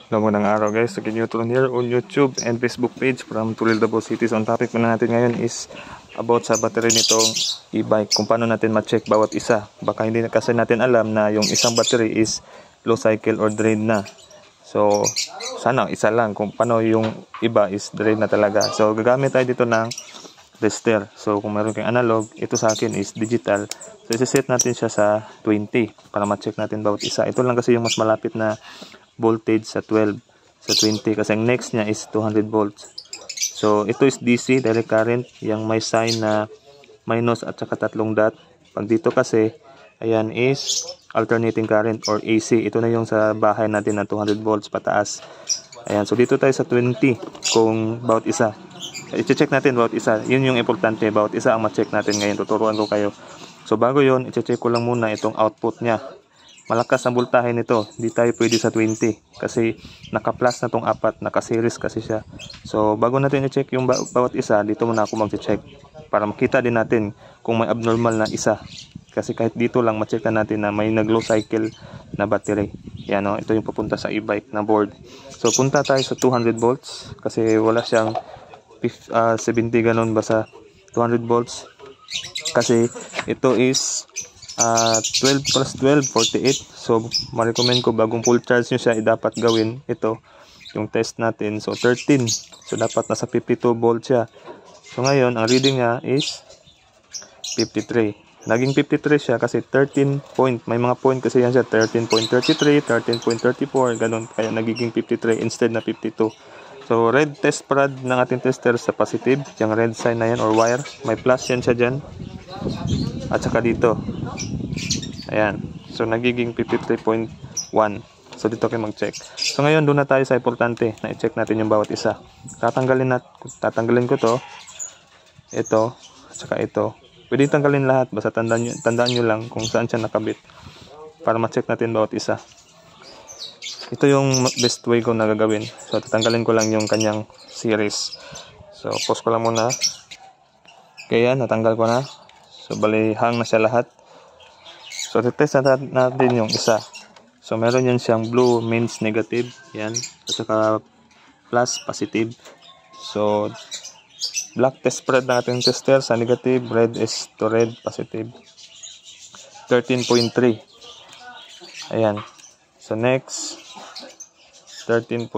Magandang araw guys, so Newton here on YouTube and Facebook page from Tulil Davao City. So ang topic muna natin ngayon is about sa battery nitong e-bike, kung paano natin ma-check bawat isa. Baka hindi na kasi natin alam na yung isang battery is low cycle or drain na. So sana isa lang, kung paano yung iba is drain na talaga. So gagamit tayo dito ng tester. So kung meron kang analog, ito sa akin is digital. So isi-set natin siya sa 20 para ma-check natin bawat isa. Ito lang kasi yung mas malapit na voltage sa 12 sa 20 kasi ang next niya is 200 volts. So ito is DC, direct current, yung may sign na minus at saka tatlong dot. Pag dito kasi ayan is alternating current or AC. Ito na yung sa bahay natin na 200 volts pataas. Ayan, so dito tayo sa 20 kung bawat isa. I-check natin bawat isa. Yun yung importante, bawat isa ang ma-check natin ngayon. Tuturuan ko kayo. So bago yun, i-check ko lang muna itong output niya. Malakas ang voltahe nito, hindi tayo pwede sa 20 kasi naka-plus na tong apat, naka-series kasi siya. So bago natin i-check yung bawat isa, dito muna ako mag-check para makita din natin kung may abnormal na isa. Kasi kahit dito lang ma-check natin na may nag-low cycle na battery. Yan o, ito yung papunta sa e-bike na board. So punta tayo sa 200 volts kasi wala siyang 70 ganun basta 200 volts. Kasi ito is 12 plus 12, 48. So, ma-recommend ko bagong full charge nyo siya, dapat gawin ito, yung test natin. So, 13. So, dapat nasa 52 volt siya. So, ngayon, ang reading niya is 53. Naging 53 siya kasi 13 point. May mga point kasi yan siya. 13.33, 13.34, ganun. Kaya nagiging 53 instead na 52. So, red test pad ng ating tester sa positive. Yung red sign na yan or wire. May plus yan siya dyan. At saka dito. Ayan. So, nagiging 53.1. So, dito kayo mag-check. So, ngayon, doon na tayo sa importante na i-check natin yung bawat isa. Tatanggalin ko to. Ito. At saka ito. Pwede tanggalin lahat. Basta tandaan nyo lang kung saan siya nakabit. Para ma-check natin bawat isa. Ito yung best way ko na gagawin. So, tatanggalin ko lang yung kanyang series. So, pause ko lang muna. Kaya, natanggal ko na. So, bali, hang na siya lahat. So, test natin yung isa. So, meron yan siyang blue means negative. Yan. At saka plus, positive. So, black test spread ng ating tester sa negative. Red is to red, positive. 13.3. Ayan. So, next. 13.2.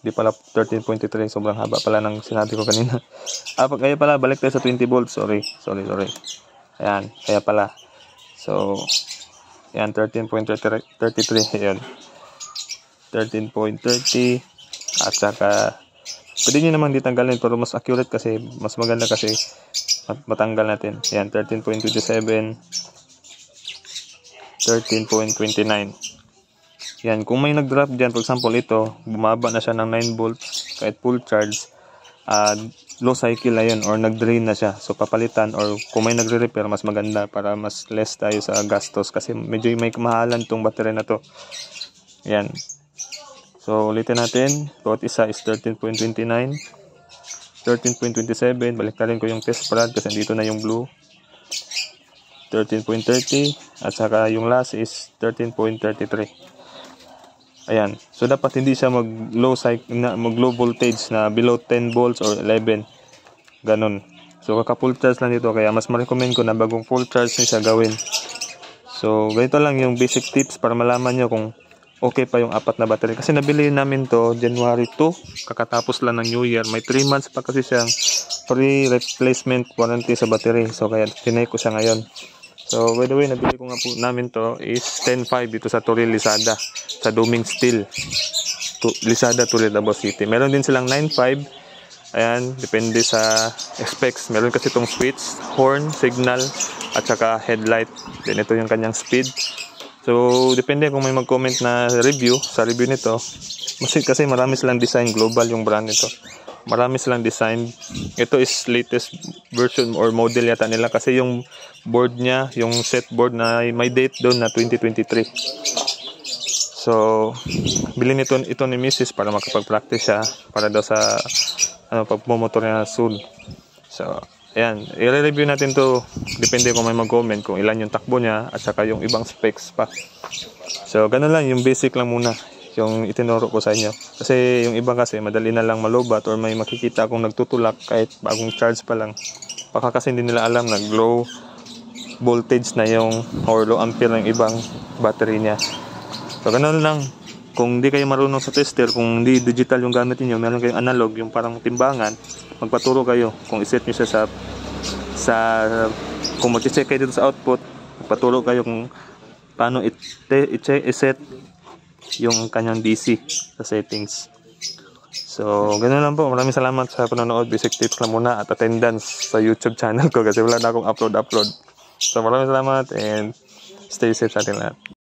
Di pala 13.3. Sobrang haba pala ng sinabi ko kanina. Kaya pala, balik tayo sa 20 volts. Sorry. Ayan. Kaya pala. So, yan, 13.33. Ayan. 13.30. At saka, pwede nyo namang ditanggalin pero mas accurate kasi, mas maganda kasi matanggal natin. Ayan, 13.27. 13.29. Yan, kung may nag-drop dyan, for example, ito, bumaba na siya ng 9 volts, kahit full charge, low cycle na yun, or nag-drain na siya. So, papalitan, or kung may nagre-repair, mas maganda para mas less tayo sa gastos, kasi medyo may kamahalan tong battery na to. Yan. So, ulitin natin. Bawat isa is 13.29, 13.27, baliktarin ko yung test pad, kasi dito na yung blue. 13.30, at saka yung last is 13.33. Ayan. So, dapat hindi siya mag-low voltage na below 10 volts or 11. Ganun. So, kaka-full charge lang dito. Kaya, mas ma-recommend ko na bagong full charge nyo siya gawin. So, ganito lang yung basic tips para malaman nyo kung okay pa yung apat na battery. Kasi nabili namin to January 2. Kakatapos lang ng New Year. May 3 months pa kasi siyang free replacement warranty sa battery. So, kaya tinay ko siya ngayon. So, by the way, nabili ko nga po namin to is 10.5 dito sa Tulil, Lisada. Sa Duming Steel. Lisada, Tulil, Davao City. Meron din silang 9.5. Ayan, depende sa specs. Meron kasi itong switch, horn, signal, at saka headlight. Then ito yung kanyang speed. So, depende kung may mag-comment na review sa review nito. Kasi marami silang design. Global yung brand nito. Marami silang design. Ito is latest version or model yata nila kasi yung board niya, yung set board na may date doon na 2023. So, bilhin ito ni Mrs. para makapag-practice siya para daw sa pagmumotor niya soon. So, ayan, i-review natin to. Depende kung may mag-comment kung ilan yung takbo niya at saka yung ibang specs pa. So, ganun lang, yung basic lang muna. yung itinuro ko sa inyo. Kasi yung iba kasi madali na lang malubat or may makikita kung nagtutulak kahit bagong charge pa lang. Baka kasi hindi nila alam na low voltage na yung or low ampere ng ibang battery niya. So ganun lang. Kung hindi kayo marunong sa tester, kung hindi digital yung gamit niyo, meron kayong analog, yung parang timbangan, magpaturo kayo kung iset niyo siya sa kung mag-check kayo dito sa output, magpaturo kayo kung paano i-set yung kanyang DC sa settings. So, ganoon lang po. Maraming salamat sa panonood. Basic tips lang muna at attendance sa YouTube channel ko kasi wala na akong upload. So, maraming salamat and stay safe sa atin lahat.